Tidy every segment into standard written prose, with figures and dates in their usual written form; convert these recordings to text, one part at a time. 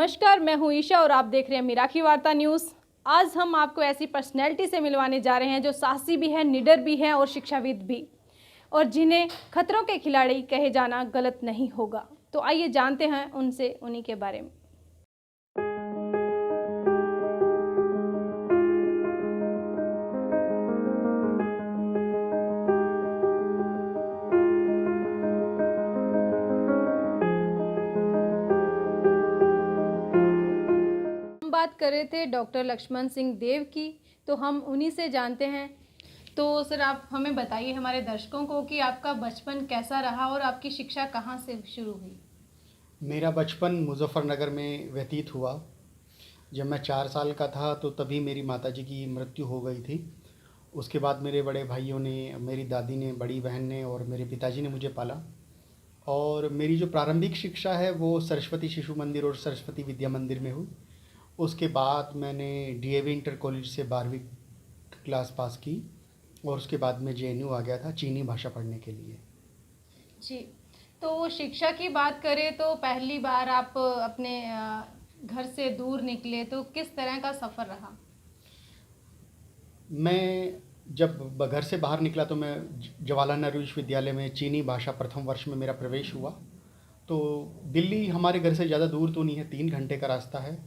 नमस्कार, मैं हूं ईशा और आप देख रहे हैं मिराकी वार्ता न्यूज़। आज हम आपको ऐसी पर्सनैलिटी से मिलवाने जा रहे हैं जो साहसी भी है, निडर भी है और शिक्षाविद भी, और जिन्हें खतरों के खिलाड़ी कहे जाना गलत नहीं होगा। तो आइए जानते हैं उनसे उन्हीं के बारे में। हम बात कर रहे थे डॉक्टर लक्ष्मण सिंह देव की, तो हम उन्हीं से जानते हैं। तो सर, आप हमें बताइए हमारे दर्शकों को कि आपका बचपन कैसा रहा और आपकी शिक्षा कहाँ से शुरू हुई। मेरा बचपन मुज़फ़्फ़रनगर में व्यतीत हुआ। जब मैं 4 साल का था तो तभी मेरी माताजी की मृत्यु हो गई थी। उसके बाद मेरे बड़े भाइयों ने, मेरी दादी ने, बड़ी बहन ने और मेरे पिताजी ने मुझे पाला। और मेरी जो प्रारंभिक शिक्षा है वो सरस्वती शिशु मंदिर और सरस्वती विद्या मंदिर में हुई। उसके बाद मैंने डीएवी इंटर कॉलेज से 12वीं क्लास पास की और उसके बाद मैं जेएनयू आ गया था चीनी भाषा पढ़ने के लिए। जी, तो शिक्षा की बात करें तो पहली बार आप अपने घर से दूर निकले तो किस तरह का सफ़र रहा। मैं जब घर से बाहर निकला तो मैं जवाहरलाल नेहरू विश्वविद्यालय में चीनी भाषा प्रथम वर्ष में मेरा प्रवेश हुआ। तो दिल्ली हमारे घर से ज़्यादा दूर तो नहीं है, 3 घंटे का रास्ता है,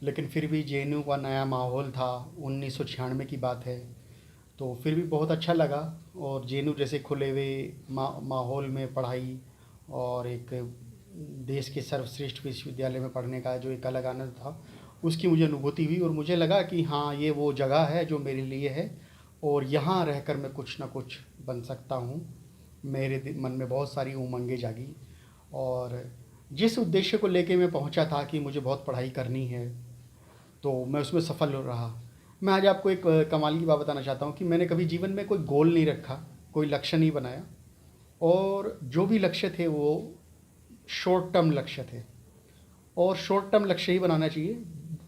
लेकिन फिर भी जेएनयू का नया माहौल था। 1996 की बात है, तो फिर भी बहुत अच्छा लगा। और जेएनयू जैसे खुले हुए माहौल में पढ़ाई और एक देश के सर्वश्रेष्ठ विश्वविद्यालय में पढ़ने का जो एक अलग आनंद था, उसकी मुझे अनुभूति हुई और मुझे लगा कि हाँ, ये वो जगह है जो मेरे लिए है और यहाँ रहकर मैं कुछ ना कुछ बन सकता हूँ। मेरे मन में बहुत सारी उमंगें जागी और जिस उद्देश्य को लेके मैं पहुँचा था कि मुझे बहुत पढ़ाई करनी है, तो मैं उसमें सफल रहा। मैं आज आपको एक कमाल की बात बताना चाहता हूँ कि मैंने कभी जीवन में कोई गोल नहीं रखा, कोई लक्ष्य नहीं बनाया, और जो भी लक्ष्य थे वो शॉर्ट टर्म लक्ष्य थे। और शॉर्ट टर्म लक्ष्य ही बनाना चाहिए,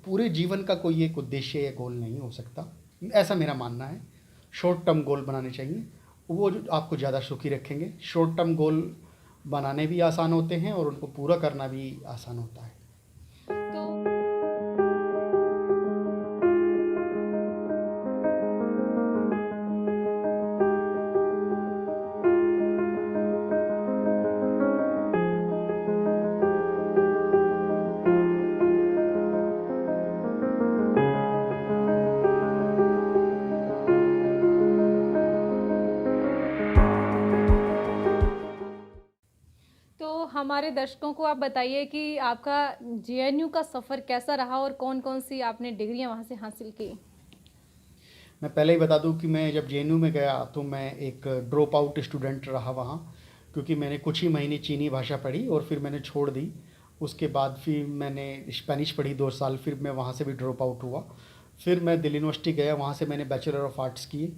पूरे जीवन का कोई एक उद्देश्य या गोल नहीं हो सकता, ऐसा मेरा मानना है। शॉर्ट टर्म गोल बनाने चाहिए, वो जो आपको ज़्यादा सुखी रखेंगे। शॉर्ट टर्म गोल बनाने भी आसान होते हैं और उनको पूरा करना भी आसान होता है। तो तो हमारे दर्शकों को आप बताइए कि आपका जेएनयू का सफ़र कैसा रहा और कौन कौन सी आपने डिग्रियां वहां से हासिल की। मैं पहले ही बता दूं कि मैं जब जेएनयू में गया तो मैं एक ड्रॉप आउट स्टूडेंट रहा वहाँ, क्योंकि मैंने कुछ ही महीने चीनी भाषा पढ़ी और फिर मैंने छोड़ दी। उसके बाद फिर मैंने स्पेनिश पढ़ी 2 साल, फिर मैं वहाँ से भी ड्रॉप आउट हुआ। फिर मैं दिल्ली यूनिवर्सिटी गया, वहाँ से मैंने बैचलर ऑफ आर्ट्स किए।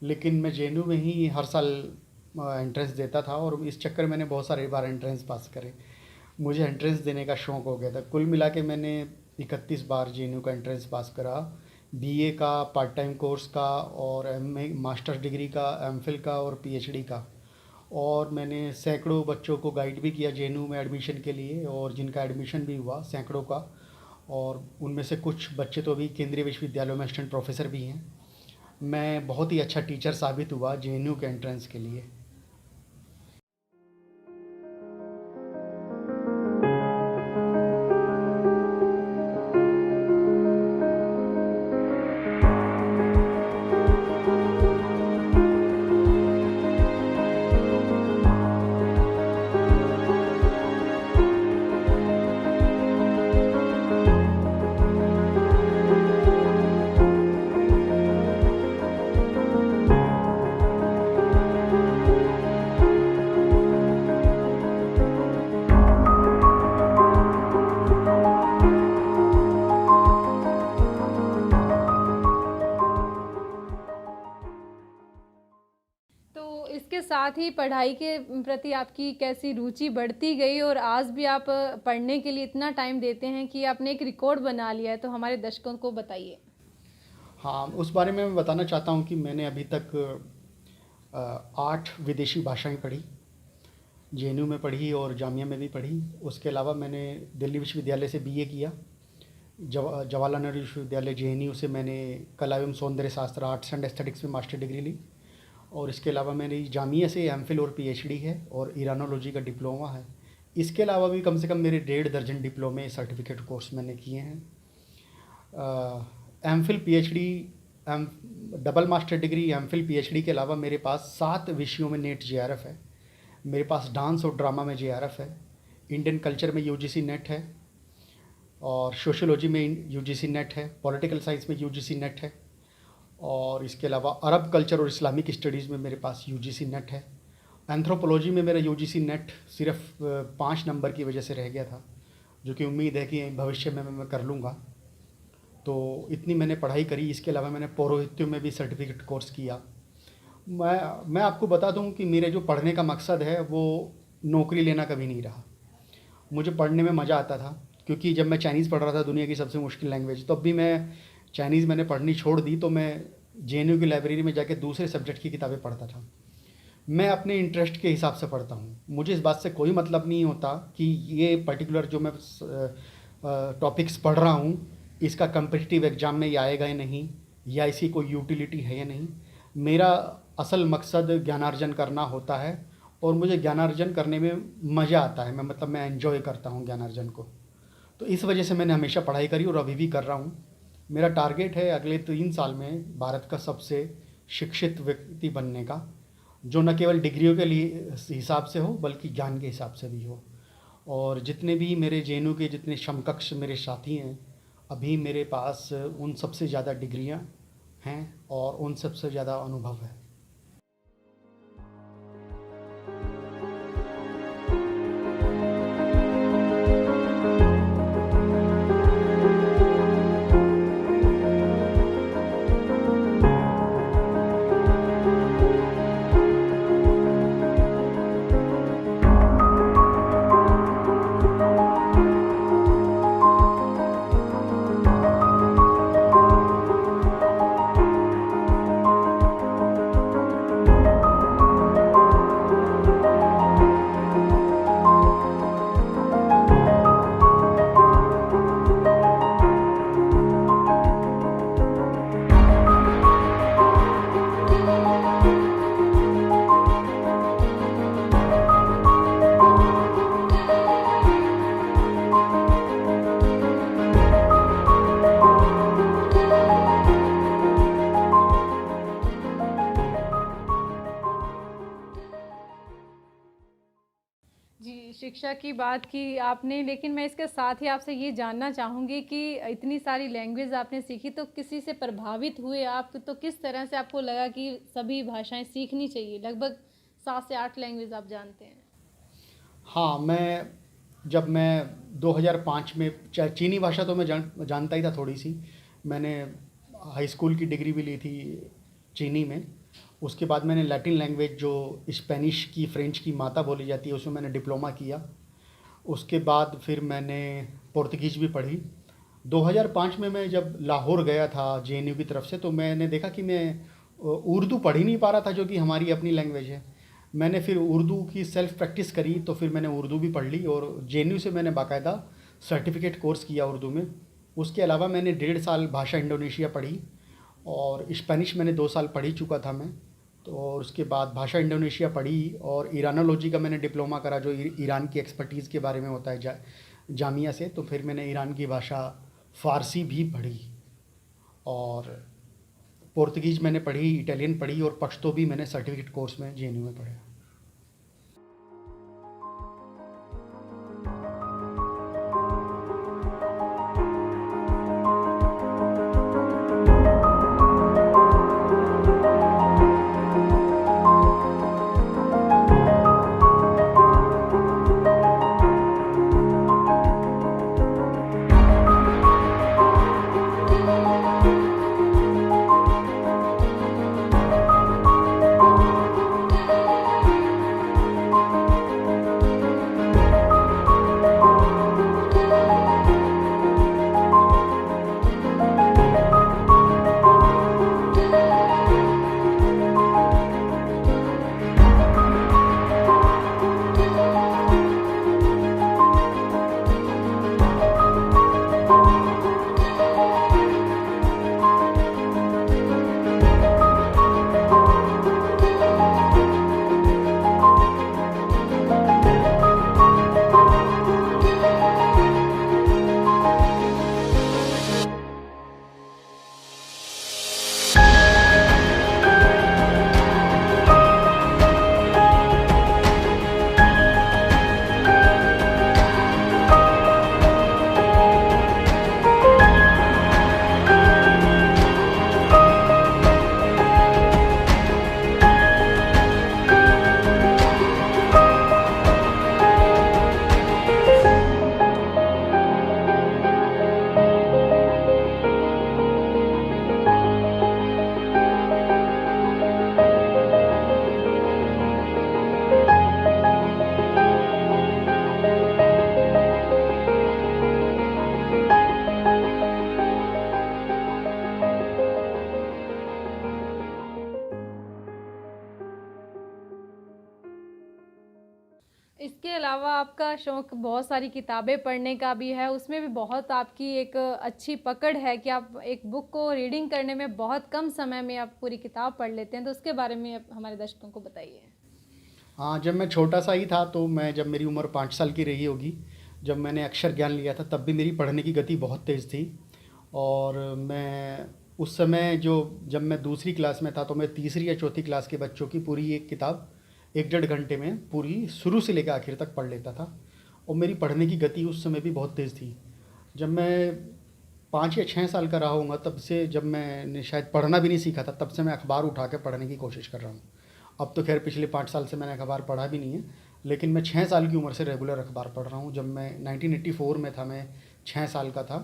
लेकिन मैं जेएनयू में ही हर साल एंट्रेंस देता था और इस चक्कर में मैंने बहुत सारे बार एंट्रेंस पास करे। मुझे एंट्रेंस देने का शौक़ हो गया था। कुल मिला के मैंने 31 बार जेएनयू का एंट्रेंस पास करा, बीए का, पार्ट टाइम कोर्स का और एमए मास्टर्स डिग्री का, एमफिल का और पीएचडी का। और मैंने सैकड़ों बच्चों को गाइड भी किया जेएनयू में एडमिशन के लिए, और जिनका एडमिशन भी हुआ सैकड़ों का। और उनमें से कुछ बच्चे तो अभी केंद्रीय विश्वविद्यालयों में असिस्टेंट प्रोफेसर भी हैं। मैं बहुत ही अच्छा टीचर साबित हुआ जेएनयू के एंट्रेंस के लिए। तो इसके साथ ही पढ़ाई के प्रति आपकी कैसी रुचि बढ़ती गई और आज भी आप पढ़ने के लिए इतना टाइम देते हैं कि आपने एक रिकॉर्ड बना लिया है, तो हमारे दर्शकों को बताइए। हाँ, उस बारे में मैं बताना चाहता हूँ कि मैंने अभी तक 8 विदेशी भाषाएं पढ़ी, जेएनयू में पढ़ी और जामिया में भी पढ़ी। उसके अलावा मैंने दिल्ली विश्वविद्यालय से बीए किया जवाहरलाल नेहरू विश्वविद्यालय JNU से मैंने कला एवं सौंदर्य शास्त्र आर्ट्स एंड एस्थेटिक्स में मास्टर डिग्री ली। और इसके अलावा मेरी जामिया से MPhil और PhD है और ईरानोलॉजी का डिप्लोमा है। इसके अलावा भी कम से कम मेरे 1.5 दर्जन डिप्लोमे सर्टिफिकेट कोर्स मैंने किए हैं। MPhil PhD double master degree MPhil PhD के अलावा मेरे पास 7 विषयों में नेट JRF है। मेरे पास डांस और ड्रामा में JRF है, इंडियन कल्चर में UGC नेट है, और सोशियोलॉजी में UGC नेट है, पॉलिटिकल साइंस में UGC नेट है, और इसके अलावा अरब कल्चर और इस्लामिक स्टडीज़ में मेरे पास UGC नेट है। एंथ्रोपोलॉजी में मेरा UGC नेट सिर्फ 5 नंबर की वजह से रह गया था, जो कि उम्मीद है कि भविष्य में मैं कर लूँगा। तो इतनी मैंने पढ़ाई करी। इसके अलावा मैंने पौरोहित्य में भी सर्टिफिकेट कोर्स किया। मैं आपको बता दूं कि मेरे जो पढ़ने का मकसद है वो नौकरी लेना कभी नहीं रहा। मुझे पढ़ने में मज़ा आता था, क्योंकि जब मैं चाइनीज़ पढ़ रहा था, दुनिया की सबसे मुश्किल लैंग्वेज, तब भी मैं चाइनीज़ मैंने पढ़नी छोड़ दी, तो मैं JNU की लाइब्रेरी में जाके दूसरे सब्जेक्ट की किताबें पढ़ता था। मैं अपने इंटरेस्ट के हिसाब से पढ़ता हूँ। मुझे इस बात से कोई मतलब नहीं होता कि ये पर्टिकुलर जो मैं टॉपिक्स पढ़ रहा हूँ इसका कम्पिटिटिव एग्ज़ाम में ये आएगा या नहीं, या इसकी कोई यूटिलिटी है या नहीं। मेरा असल मकसद ज्ञानार्जन करना होता है, और मुझे ज्ञानार्जन करने में मज़ा आता है। मैं एंजॉय करता हूँ ज्ञानार्जन को। तो इस वजह से मैंने हमेशा पढ़ाई करी और अभी भी कर रहा हूँ। मेरा टारगेट है अगले 3 साल में भारत का सबसे शिक्षित व्यक्ति बनने का, जो न केवल डिग्रियों के लिए हिसाब से हो बल्कि ज्ञान के हिसाब से भी हो। और जितने भी मेरे JNU के जितने समकक्ष मेरे साथी हैं, अभी मेरे पास उन सबसे ज़्यादा डिग्रियां हैं और उन सबसे ज़्यादा अनुभव है। शिक्षा की बात की आपने, लेकिन मैं इसके साथ ही आपसे ये जानना चाहूँगी कि इतनी सारी लैंग्वेज आपने सीखी, तो किसी से प्रभावित हुए आप? तो किस तरह से आपको लगा कि सभी भाषाएं सीखनी चाहिए? लगभग 7 से 8 लैंग्वेज आप जानते हैं। हाँ, जब मैं 2005 में, चीनी भाषा तो मैं जानता ही था थोड़ी सी। मैंने हाई स्कूल की डिग्री भी ली थी चीनी में। उसके बाद मैंने लैटिन लैंग्वेज, जो स्पेनिश की, फ्रेंच की माता बोली जाती है, उसमें मैंने डिप्लोमा किया। उसके बाद फिर मैंने पुर्तगीज भी पढ़ी। 2005 में मैं जब लाहौर गया था JNU की तरफ से, तो मैंने देखा कि मैं उर्दू पढ़ ही नहीं पा रहा था, जो कि हमारी अपनी लैंग्वेज है। मैंने फिर उर्दू की सेल्फ प्रैक्टिस करी, तो फिर मैंने उर्दू भी पढ़ ली, और JNU से मैंने बाकायदा सर्टिफिकेट कोर्स किया उर्दू में। उसके अलावा मैंने 1.5 साल भाषा इंडोनेशिया पढ़ी, और स्पेनिश मैंने 2 साल पढ़ ही चुका था मैं। तो उसके बाद भाषा इंडोनेशिया पढ़ी, और ईरानोलॉजी का मैंने डिप्लोमा करा, जो ईरान की एक्सपर्टीज़ के बारे में होता है जामिया से। तो फिर मैंने ईरान की भाषा फ़ारसी भी पढ़ी, और पुर्तगीज मैंने पढ़ी, इटालियन पढ़ी, और पश्तो भी मैंने सर्टिफिकेट कोर्स में JNU में पढ़ा। इसके अलावा आपका शौक़ बहुत सारी किताबें पढ़ने का भी है, उसमें भी बहुत आपकी एक अच्छी पकड़ है कि आप एक बुक को रीडिंग करने में बहुत कम समय में आप पूरी किताब पढ़ लेते हैं, तो उसके बारे में आप हमारे दर्शकों को बताइए। हाँ, जब मैं छोटा सा ही था तो मैं जब मेरी उम्र 5 साल की रही होगी, जब मैंने अक्षर ज्ञान लिया था तब भी मेरी पढ़ने की गति बहुत तेज़ थी। और मैं उस समय जब मैं दूसरी क्लास में था तो मैं तीसरी या चौथी क्लास के बच्चों की पूरी एक किताब 1 डेढ़ घंटे में पूरी शुरू से लेकर आखिर तक पढ़ लेता था। और मेरी पढ़ने की गति उस समय भी बहुत तेज़ थी। जब मैं 5 या 6 साल का रहा होऊंगा तब से, जब मैंने शायद पढ़ना भी नहीं सीखा था, तब से मैं अखबार उठा के पढ़ने की कोशिश कर रहा हूँ। अब तो खैर पिछले 5 साल से मैंने अखबार पढ़ा भी नहीं है, लेकिन मैं 6 साल की उम्र से रेगुलर अखबार पढ़ रहा हूँ। जब मैं 1984 में था, मैं 6 साल का था,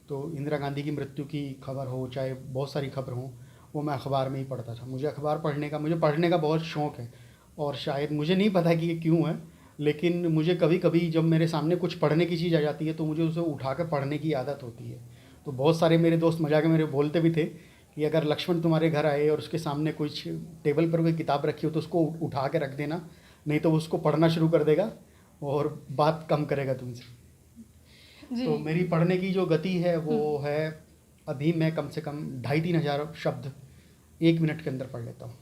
तो इंदिरा गांधी की मृत्यु की खबर हो, चाहे बहुत सारी खबर हो, वो मैं अखबार में ही पढ़ता था। मुझे पढ़ने का बहुत शौक़ है। और शायद मुझे नहीं पता कि ये क्यों है, लेकिन मुझे कभी कभी जब मेरे सामने कुछ पढ़ने की चीज़ आ जाती है तो मुझे उसे उठा कर पढ़ने की आदत होती है। तो बहुत सारे मेरे दोस्त मजाक में मेरे बोलते भी थे कि अगर लक्ष्मण तुम्हारे घर आए और उसके सामने कुछ टेबल पर कोई किताब रखी हो तो उसको उठा के रख देना, नहीं तो वो उसको पढ़ना शुरू कर देगा और बात कम करेगा तुमसे। जी। तो मेरी पढ़ने की जो गति है वो है, अभी मैं कम से कम 2,500-3,000 शब्द 1 मिनट के अंदर पढ़ लेता हूँ,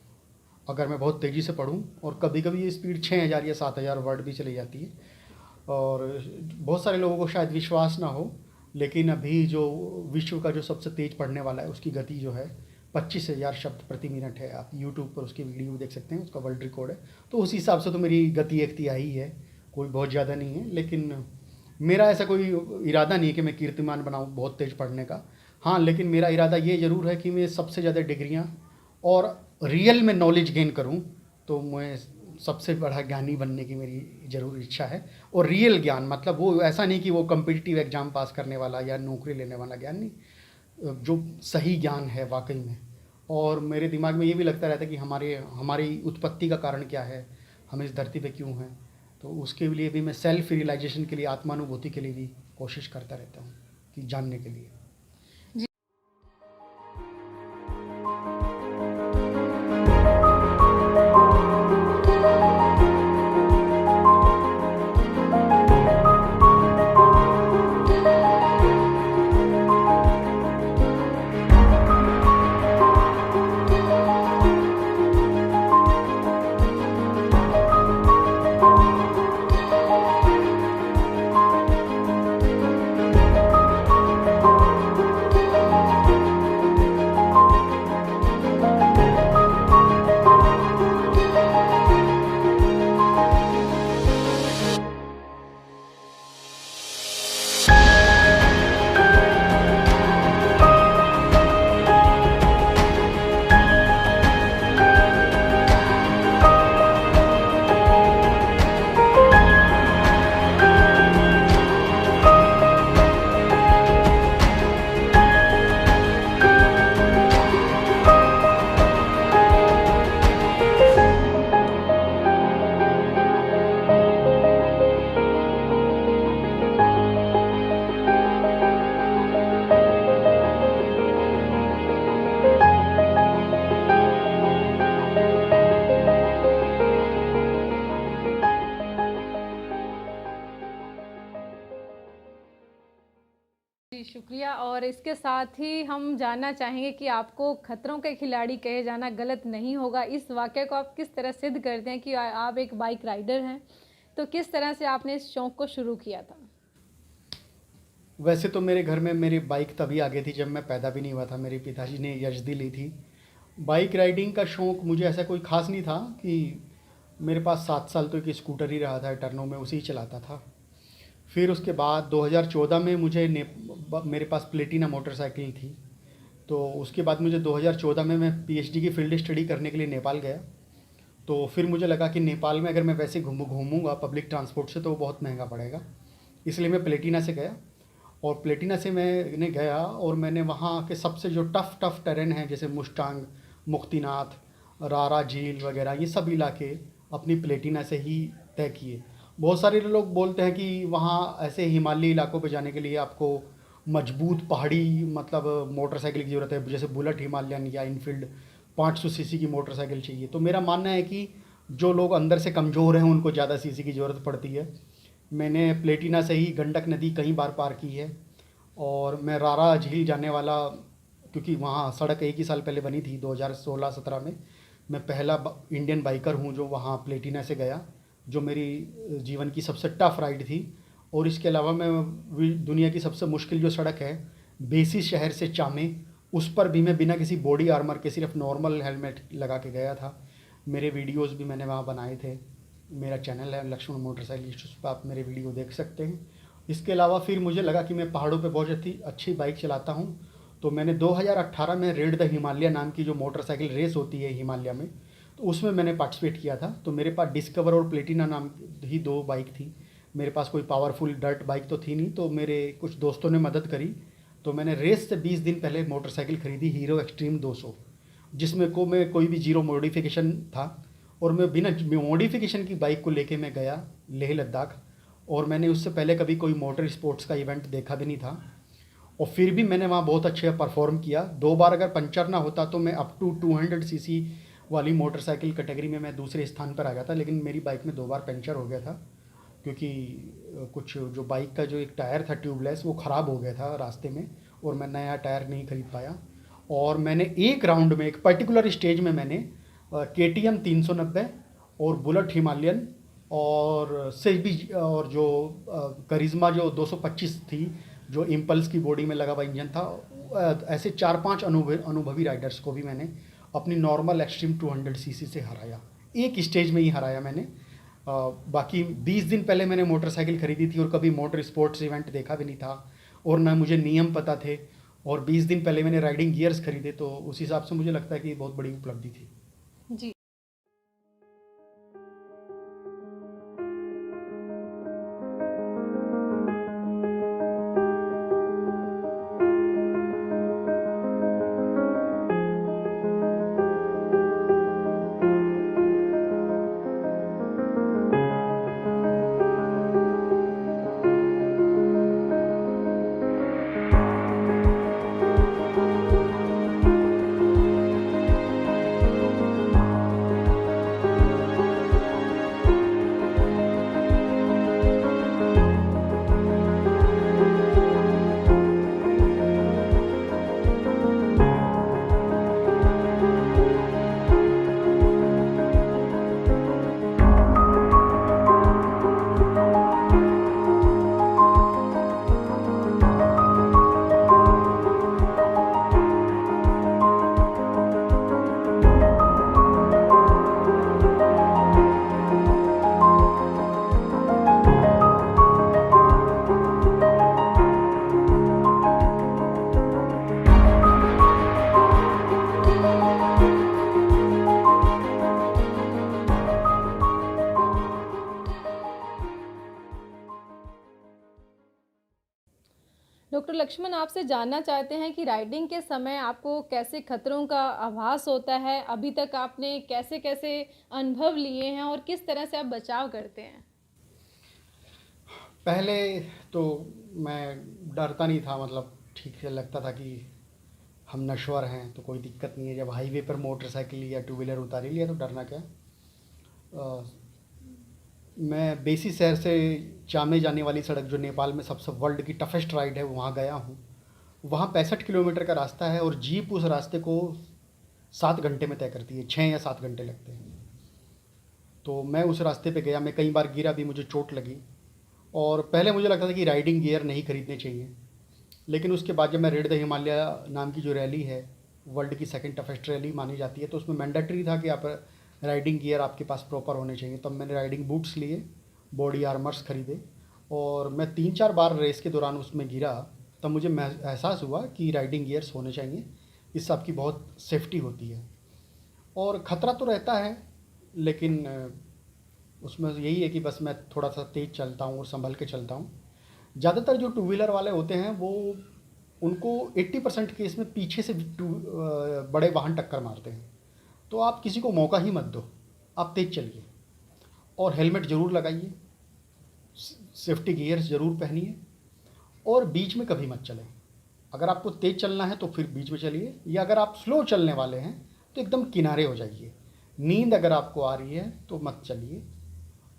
अगर मैं बहुत तेज़ी से पढूँ। और कभी कभी ये स्पीड 6,000 या 7,000 वर्ड भी चली जाती है। और बहुत सारे लोगों को शायद विश्वास ना हो, लेकिन अभी जो विश्व का जो सबसे तेज़ पढ़ने वाला है उसकी गति जो है 25,000 शब्द प्रति मिनट है। आप यूट्यूब पर उसकी वीडियो देख सकते हैं, उसका वर्ल्ड रिकॉर्ड है। तो उस हिसाब से तो मेरी गति 1/3 है, कोई बहुत ज़्यादा नहीं है। लेकिन मेरा ऐसा कोई इरादा नहीं है कि मैं कीर्तिमान बनाऊँ बहुत तेज़ पढ़ने का। हाँ, लेकिन मेरा इरादा ये ज़रूर है कि मैं सबसे ज़्यादा डिग्रियाँ और रियल में नॉलेज गेन करूँ। तो मैं सबसे बड़ा ज्ञानी बनने की मेरी ज़रूर इच्छा है। और रियल ज्ञान मतलब वो ऐसा नहीं कि वो कॉम्पिटिटिव एग्ज़ाम पास करने वाला या नौकरी लेने वाला ज्ञान नहीं, जो सही ज्ञान है वाकई में। और मेरे दिमाग में ये भी लगता रहता है कि हमारी उत्पत्ति का कारण क्या है, हम इस धरती पे क्यों हैं। तो उसके लिए भी मैं सेल्फ रियलाइजेशन के लिए, आत्मानुभूति के लिए भी कोशिश करता रहता हूँ कि जानने के लिए। जी, शुक्रिया। और इसके साथ ही हम जानना चाहेंगे कि आपको खतरों के खिलाड़ी कहे जाना गलत नहीं होगा। इस वाक़ये को आप किस तरह सिद्ध करते हैं कि आप एक बाइक राइडर हैं? तो किस तरह से आपने इस शौक़ को शुरू किया था? वैसे तो मेरे घर में मेरी बाइक तभी आ गई थी जब मैं पैदा भी नहीं हुआ था। मेरे पिताजी ने यजदी ली थी। बाइक राइडिंग का शौक़ मुझे ऐसा कोई ख़ास नहीं था कि मेरे पास 7 साल तो एक स्कूटर ही रहा था टर्नो में, उसी ही चलाता था। फिर उसके बाद 2014 में मेरे पास प्लेटिना मोटरसाइकिल थी। तो उसके बाद मुझे 2014 में मैं पीएचडी की फील्ड स्टडी करने के लिए नेपाल गया। तो फिर मुझे लगा कि नेपाल में अगर मैं वैसे घूमूंगा पब्लिक ट्रांसपोर्ट से तो वो बहुत महंगा पड़ेगा, इसलिए मैं प्लेटिना से गया। और प्लेटिना से मैंने गया और मैंने वहाँ के सबसे जो टफ़ टेरेन हैं, जैसे मुस्टांग, मुक्तिनाथ, रारा झील वगैरह, ये सब इलाके अपनी प्लेटिना से ही तय किए। बहुत सारे लोग बोलते हैं कि वहाँ ऐसे हिमालयी इलाकों पे जाने के लिए आपको मजबूत पहाड़ी मतलब मोटरसाइकिल की ज़रूरत है, जैसे बुलेट हिमालयन या इनफील्ड 500 सीसी की मोटरसाइकिल चाहिए। तो मेरा मानना है कि जो लोग अंदर से कमज़ोर हैं उनको ज़्यादा सीसी की ज़रूरत पड़ती है। मैंने प्लेटिना से ही गंडक नदी कई बार पार की है, और मैं रारा झील जाने वाला, क्योंकि वहाँ सड़क एक ही साल पहले बनी थी 2016-17 में। मैं पहला इंडियन बाइकर हूँ जो वहाँ प्लेटिना से गया, जो मेरी जीवन की सबसे टफ राइड थी। और इसके अलावा मैं दुनिया की सबसे मुश्किल जो सड़क है बेसी शहर से चामे, उस पर भी मैं बिना किसी बॉडी आर्मर के सिर्फ नॉर्मल हेलमेट लगा के गया था। मेरे वीडियोस भी मैंने वहाँ बनाए थे। मेरा चैनल है लक्ष्मण मोटरसाइकिलिस्ट, उस पर आप मेरे वीडियो देख सकते हैं। इसके अलावा फिर मुझे लगा कि मैं पहाड़ों पे बहुत अच्छी बाइक चलाता हूँ, तो मैंने 2018 में रेड द हिमालय नाम की जो मोटरसाइकिल रेस होती है हिमालय में, तो उसमें मैंने पार्टिसिपेट किया था। तो मेरे पास डिस्कवर और प्लेटिना नाम ही 2 बाइक थी। मेरे पास कोई पावरफुल डर्ट बाइक तो थी नहीं, तो मेरे कुछ दोस्तों ने मदद करी। तो मैंने रेस से 20 दिन पहले मोटरसाइकिल खरीदी हीरो एक्सट्रीम 200, जिसमें मैं कोई भी जीरो मॉडिफिकेशन था, और मैं बिना मॉडिफिकेशन की बाइक को लेके मैं गया लेह लद्दाख। और मैंने उससे पहले कभी कोई मोटर स्पोर्ट्स का इवेंट देखा भी नहीं था, और फिर भी मैंने वहाँ बहुत अच्छे परफॉर्म किया। 2 बार अगर पंचर ना होता तो मैं अप टू 200 सीसी वाली मोटरसाइकिल कैटेगरी में मैं दूसरे स्थान पर आ गया था। लेकिन मेरी बाइक में 2 बार पंचर हो गया था, क्योंकि कुछ जो बाइक का जो एक टायर था ट्यूबलेस वो ख़राब हो गया था रास्ते में, और मैं नया टायर नहीं खरीद पाया। और मैंने एक राउंड में एक पर्टिकुलर स्टेज में मैंने KTM 390 और बुलेट हिमालयन और से भी, और जो करिश्मा जो 225 थी, जो इम्पल्स की बॉडी में लगा हुआ इंजन था, ऐसे 4-5 अनुभवी राइडर्स को भी मैंने अपनी नॉर्मल एक्सट्रीम 200 सीसी से हराया। एक स्टेज में ही हराया मैंने। बाकी 20 दिन पहले मैंने मोटरसाइकिल खरीदी थी, और कभी मोटर स्पोर्ट्स इवेंट देखा भी नहीं था, और ना मुझे नियम पता थे। और 20 दिन पहले मैंने राइडिंग गियर्स खरीदे, तो उस हिसाब से मुझे लगता है कि ये बहुत बड़ी उपलब्धि थी। जी। डॉक्टर लक्ष्मण, आपसे जानना चाहते हैं कि राइडिंग के समय आपको कैसे खतरों का आभास होता है? अभी तक आपने कैसे कैसे अनुभव लिए हैं और किस तरह से आप बचाव करते हैं? पहले तो मैं डरता नहीं था, मतलब ठीक से लगता था कि हम नश्वर हैं तो कोई दिक्कत नहीं है। जब हाईवे पर मोटरसाइकिल या टू व्हीलर उतार ही लिया तो डरना क्या। मैं बेसी शहर से चामे जाने वाली सड़क, जो नेपाल में सबसे वर्ल्ड की टफेस्ट राइड है, वहाँ गया हूँ। वहाँ 65 किलोमीटर का रास्ता है, और जीप उस रास्ते को 7 घंटे में तय करती है, 6 या 7 घंटे लगते हैं। तो मैं उस रास्ते पे गया, मैं कई बार गिरा भी, मुझे चोट लगी। और पहले मुझे लगता था कि राइडिंग गियर नहीं खरीदने चाहिए, लेकिन उसके बाद जब मैं रेड द हिमालय नाम की जो रैली है, वर्ल्ड की सेकंड टफेस्ट रैली मानी जाती है, तो उसमें मैंडेटरी था कि आप राइडिंग गियर आपके पास प्रॉपर होने चाहिए। तब मैंने राइडिंग बूट्स लिए, बॉडी आर्मर्स खरीदे, और मैं 3-4 बार रेस के दौरान उसमें गिरा, तब मुझे एहसास हुआ कि राइडिंग गियर्स होने चाहिए, इससे आपकी बहुत सेफ्टी होती है। और ख़तरा तो रहता है, लेकिन उसमें यही है कि बस मैं थोड़ा सा तेज़ चलता हूँ और संभल के चलता हूँ। ज़्यादातर जो टू व्हीलर वाले होते हैं वो, उनको 80% केस में पीछे से बड़े वाहन टक्कर मारते हैं। तो आप किसी को मौका ही मत दो, आप तेज़ चलिए, और हेलमेट ज़रूर लगाइए, सेफ्टी गियर्स ज़रूर पहनिए, और बीच में कभी मत चलें। अगर आपको तेज़ चलना है तो फिर बीच में चलिए, या अगर आप स्लो चलने वाले हैं तो एकदम किनारे हो जाइए। नींद अगर आपको आ रही है तो मत चलिए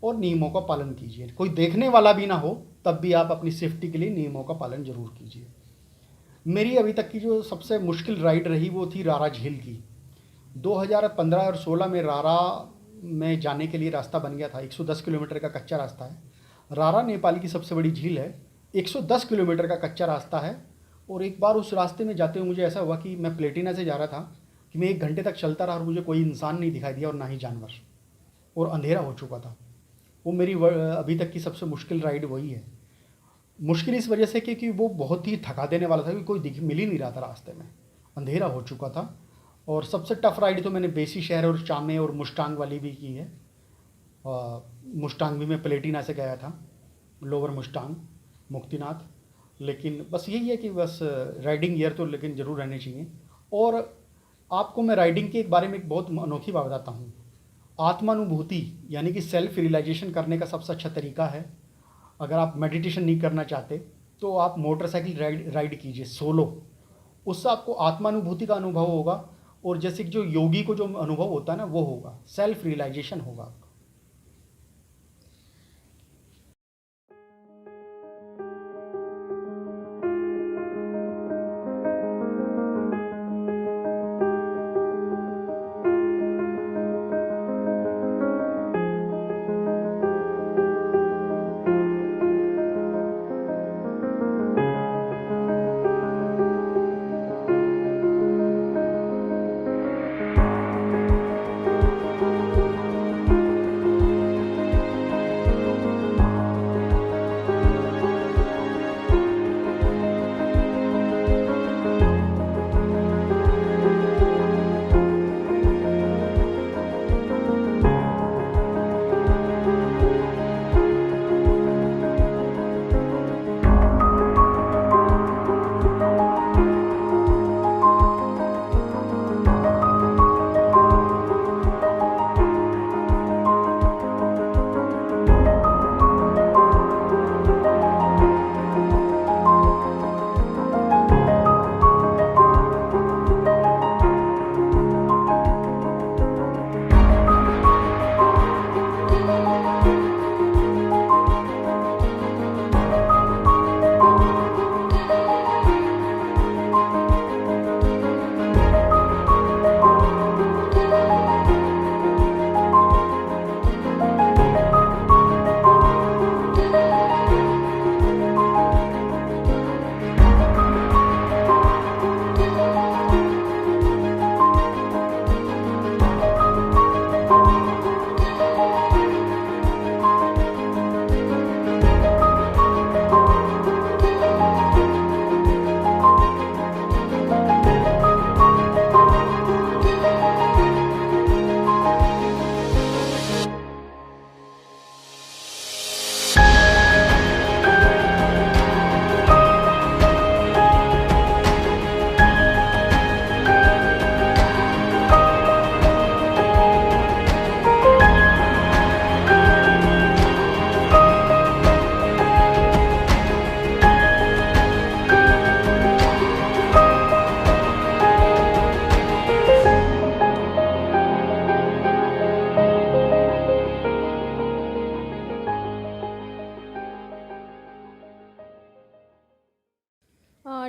और नियमों का पालन कीजिए। कोई देखने वाला भी ना हो तब भी आप अपनी सेफ्टी के लिए नियमों का पालन ज़रूर कीजिए। मेरी अभी तक की जो सबसे मुश्किल राइड रही वो थी रारा झील की। 2015 और 16 में रारा में जाने के लिए रास्ता बन गया था। 110 किलोमीटर का कच्चा रास्ता है। रारा नेपाल की सबसे बड़ी झील है। 110 किलोमीटर का कच्चा रास्ता है। और एक बार उस रास्ते में जाते हुए मुझे ऐसा हुआ कि मैं प्लेटिना से जा रहा था कि मैं 1 घंटे तक चलता रहा और मुझे कोई इंसान नहीं दिखाई दिया और ना ही जानवर, और अंधेरा हो चुका था। वो मेरी अभी तक की सबसे मुश्किल राइड वही है। मुश्किल इस वजह से क्योंकि वो बहुत ही थका देने वाला था, कि कोई दिख मिल ही नहीं रहा था रास्ते में, अंधेरा हो चुका था। और सबसे टफ राइड तो मैंने बेसी शहर और चामे और मुस्टांग वाली भी की है। मुस्टांग भी मैं प्लेटिना से गया था, लोअर मुस्टांग, मुक्तिनाथ। लेकिन बस यही है कि बस राइडिंग गियर तो लेकिन ज़रूर रहने चाहिए। और आपको मैं राइडिंग के बारे में एक बहुत अनोखी बात बताता हूँ। आत्मानुभूति यानी कि सेल्फ रियलाइजेशन करने का सबसे अच्छा तरीका है, अगर आप मेडिटेशन नहीं करना चाहते तो आप मोटरसाइकिल राइड कीजिए सोलो। उससे आपको आत्मानुभूति का अनुभव होगा, और जैसे कि जो योगी को जो अनुभव होता है ना वो होगा, सेल्फ रियलाइजेशन होगा आपका।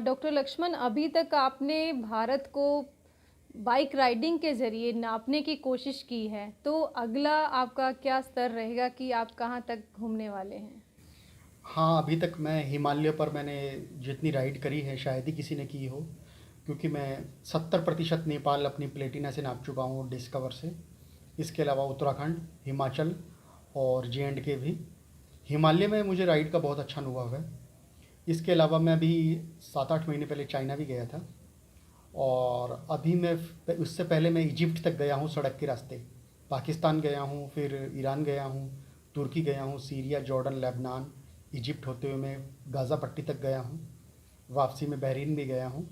डॉक्टर लक्ष्मण, अभी तक आपने भारत को बाइक राइडिंग के ज़रिए नापने की कोशिश की है, तो अगला आपका क्या स्तर रहेगा कि आप कहाँ तक घूमने वाले हैं? हाँ, अभी तक मैं हिमालय पर मैंने जितनी राइड करी है शायद ही किसी ने की हो, क्योंकि मैं 70% नेपाल अपनी प्लेटिना से नाप चुका हूँ डिस्कवर से। इसके अलावा उत्तराखंड, हिमाचल और J&K भी। हिमालय में मुझे राइड का बहुत अच्छा अनुभव है। इसके अलावा मैं अभी 7-8 महीने पहले चाइना भी गया था, और अभी मैं उससे पहले मैं इजिप्ट तक गया हूँ सड़क के रास्ते। पाकिस्तान गया हूँ, फिर ईरान गया हूँ, तुर्की गया हूँ, सीरिया, जॉर्डन, लेबनान, इजिप्ट होते हुए मैं गाज़ा पट्टी तक गया हूँ। वापसी में बहरीन भी गया हूँ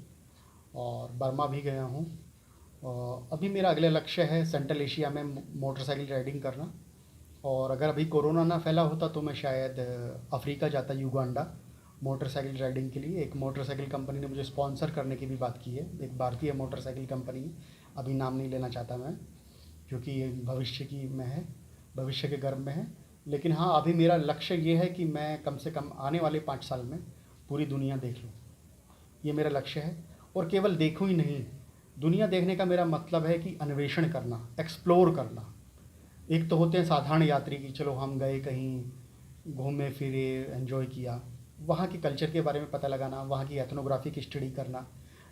और बर्मा भी गया हूँ। अभी मेरा अगला लक्ष्य है सेंट्रल एशिया में मोटरसाइकिल राइडिंग करना, और अगर अभी कोरोना ना फैला होता तो मैं शायद अफ्रीका जाता, युगांडा, मोटरसाइकिल राइडिंग के लिए। एक मोटरसाइकिल कंपनी ने मुझे स्पॉन्सर करने की भी बात की है, एक भारतीय मोटरसाइकिल कंपनी, अभी नाम नहीं लेना चाहता मैं। क्योंकि ये भविष्य की में है, भविष्य के गर्भ में है। लेकिन हाँ, अभी मेरा लक्ष्य ये है कि मैं कम से कम आने वाले 5 साल में पूरी दुनिया देख लूँ, ये मेरा लक्ष्य है। और केवल देखूँ ही नहीं, दुनिया देखने का मेरा मतलब है कि अन्वेषण करना, एक्सप्लोर करना। एक तो होते हैं साधारण यात्री की चलो हम गए कहीं घूमे फिरे, एंजॉय किया, वहाँ के कल्चर के बारे में पता लगाना, वहाँ की एथनोग्राफी की स्टडी करना,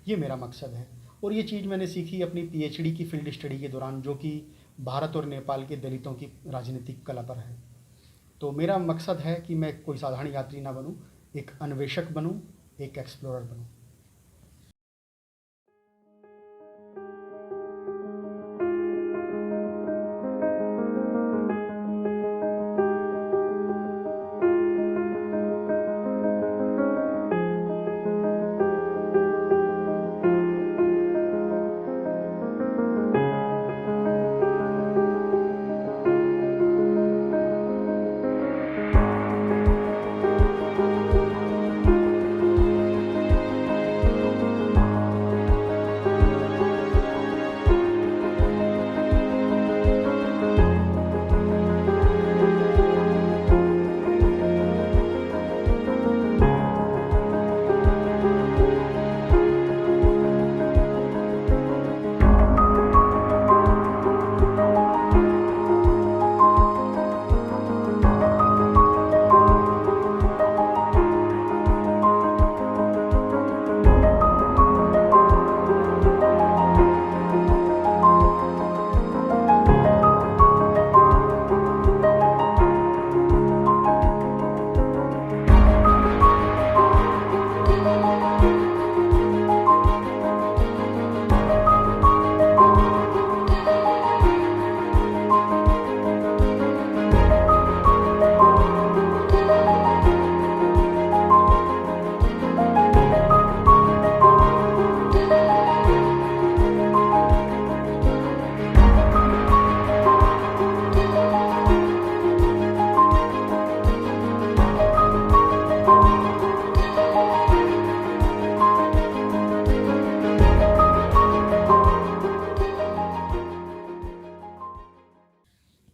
ये मेरा मकसद है। और ये चीज़ मैंने सीखी अपनी पीएचडी की फील्ड स्टडी के दौरान, जो कि भारत और नेपाल के दलितों की राजनीतिक कला पर है। तो मेरा मकसद है कि मैं कोई साधारण यात्री ना बनूं, एक अन्वेषक बनूं, एक एक्सप्लोरर बनूं।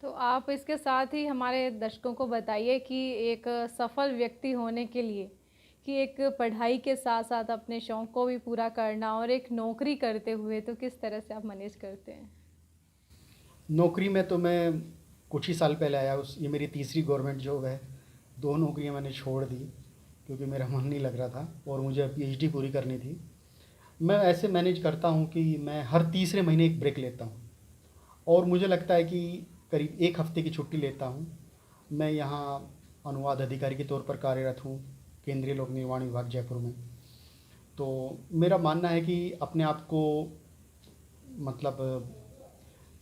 तो आप इसके साथ ही हमारे दर्शकों को बताइए कि एक सफल व्यक्ति होने के लिए कि एक पढ़ाई के साथ साथ अपने शौक़ को भी पूरा करना और एक नौकरी करते हुए तो किस तरह से आप मैनेज करते हैं? नौकरी में तो मैं कुछ ही साल पहले आया, ये मेरी तीसरी गवर्नमेंट जॉब है। 2 नौकरियां मैंने छोड़ दी क्योंकि मेरा मन नहीं लग रहा था और मुझे पीएचडी पूरी करनी थी। मैं ऐसे मैनेज करता हूँ कि मैं हर तीसरे महीने एक ब्रेक लेता हूँ और मुझे लगता है कि करीब 1 हफ्ते की छुट्टी लेता हूँ। मैं यहाँ अनुवाद अधिकारी के तौर पर कार्यरत हूँ, केंद्रीय लोक निर्माण विभाग जयपुर में। तो मेरा मानना है कि अपने आप को मतलब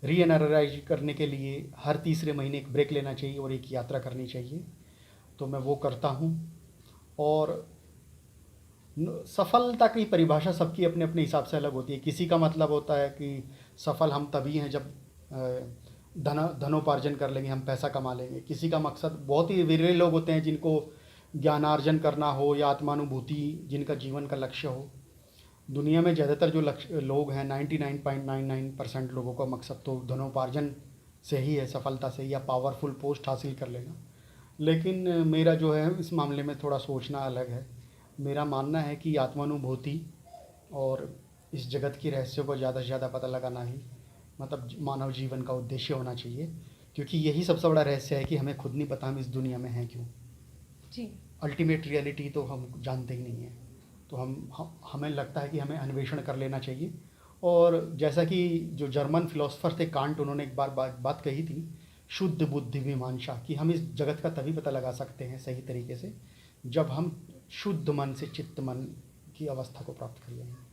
रीएनर्जाइज करने के लिए हर तीसरे महीने एक ब्रेक लेना चाहिए और एक यात्रा करनी चाहिए। तो मैं वो करता हूँ। और सफलता की परिभाषा सबकी अपने अपने हिसाब से अलग होती है। किसी का मतलब होता है कि सफल हम तभी हैं जब धनोपार्जन कर लेंगे, हम पैसा कमा लेंगे। किसी का मकसद, बहुत ही विरले लोग होते हैं जिनको ज्ञानार्जन करना हो या आत्मानुभूति, जिनका जीवन का लक्ष्य हो। दुनिया में ज़्यादातर जो लोग हैं 99.99% लोगों का मकसद तो धनोपार्जन से ही है, सफलता से या पावरफुल पोस्ट हासिल कर लेना। लेकिन मेरा जो है इस मामले में थोड़ा सोचना अलग है। मेरा मानना है कि आत्मानुभूति और इस जगत की रहस्यों को ज़्यादा से ज़्यादा पता लगाना ही मतलब मानव जीवन का उद्देश्य होना चाहिए, क्योंकि यही सबसे बड़ा रहस्य है कि हमें खुद नहीं पता हम इस दुनिया में हैं क्यों। जी। अल्टीमेट रियलिटी तो हम जानते ही नहीं है। तो हमें लगता है कि हमें अन्वेषण कर लेना चाहिए। और जैसा कि जो जर्मन फिलोसोफर थे कांट, उन्होंने एक बार बात कही थी, शुद्ध बुद्धि मीमांसा, कि हम इस जगत का तभी पता लगा सकते हैं सही तरीके से जब हम शुद्ध मन से चित्त मन की अवस्था को प्राप्त कर लेंगे।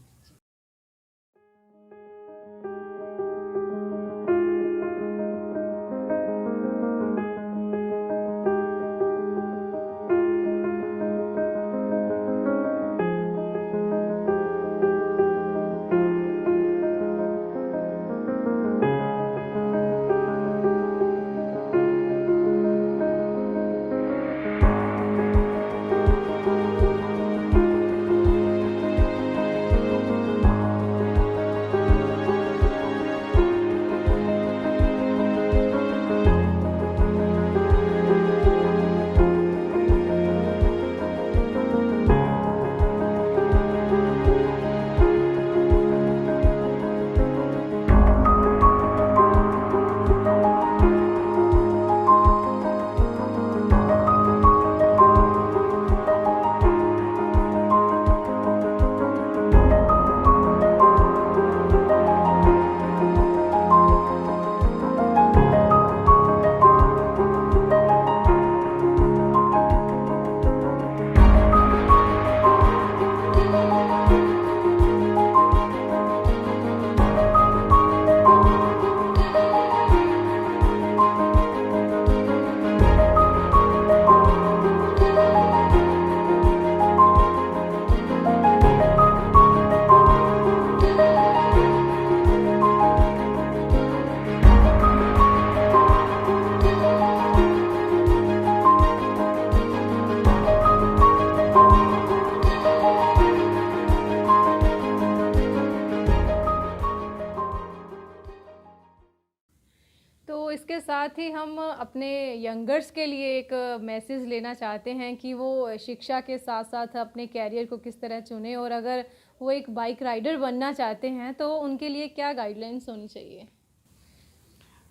तो इसके साथ ही हम अपने यंगर्स के लिए एक मैसेज लेना चाहते हैं कि वो शिक्षा के साथ साथ अपने कैरियर को किस तरह चुनें, और अगर वो एक बाइक राइडर बनना चाहते हैं तो उनके लिए क्या गाइडलाइंस होनी चाहिए।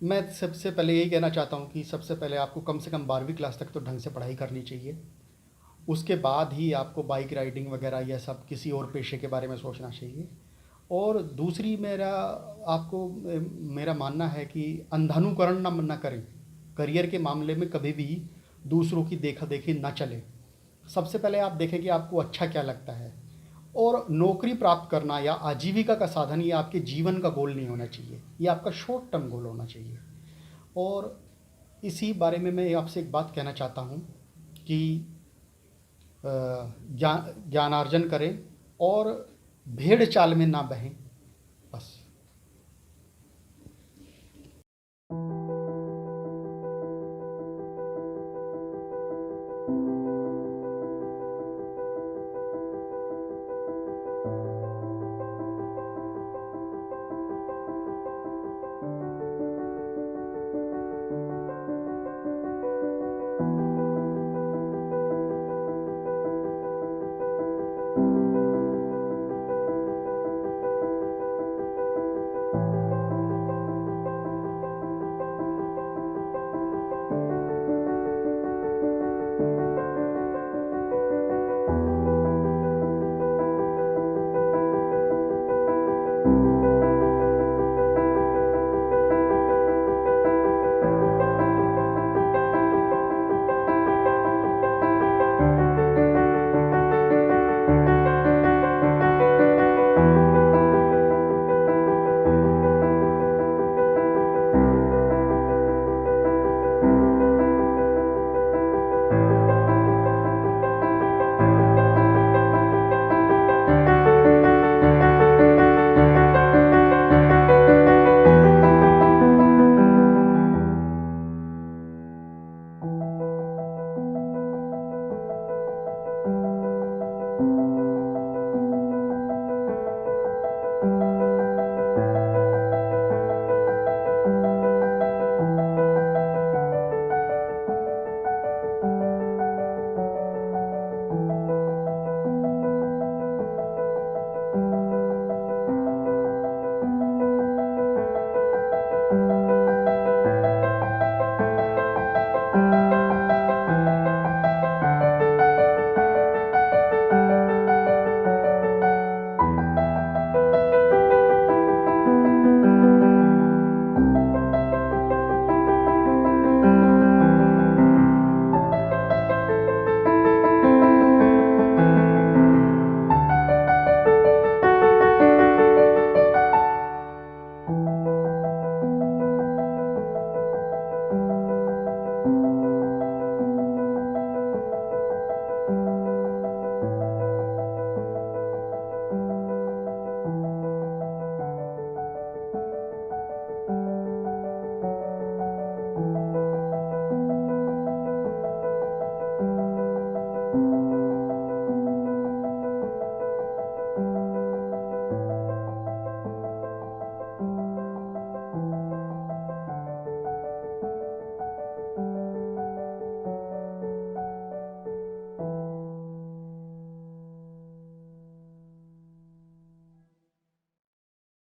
मैं सबसे पहले यही कहना चाहता हूँ कि सबसे पहले आपको कम से कम 12वीं क्लास तक तो ढंग से पढ़ाई करनी चाहिए। उसके बाद ही आपको बाइक राइडिंग वगैरह या सब किसी और पेशे के बारे में सोचना चाहिए। और दूसरी मेरा मानना है कि अंधानुकरण ना करें। करियर के मामले में कभी भी दूसरों की देखा देखी ना चले। सबसे पहले आप देखें कि आपको अच्छा क्या लगता है, और नौकरी प्राप्त करना या आजीविका का साधन ये आपके जीवन का गोल नहीं होना चाहिए, ये आपका शॉर्ट टर्म गोल होना चाहिए। और इसी बारे में मैं आपसे एक बात कहना चाहता हूँ कि ज्ञानार्जन करें और भेड़ चाल में ना बहें, बस।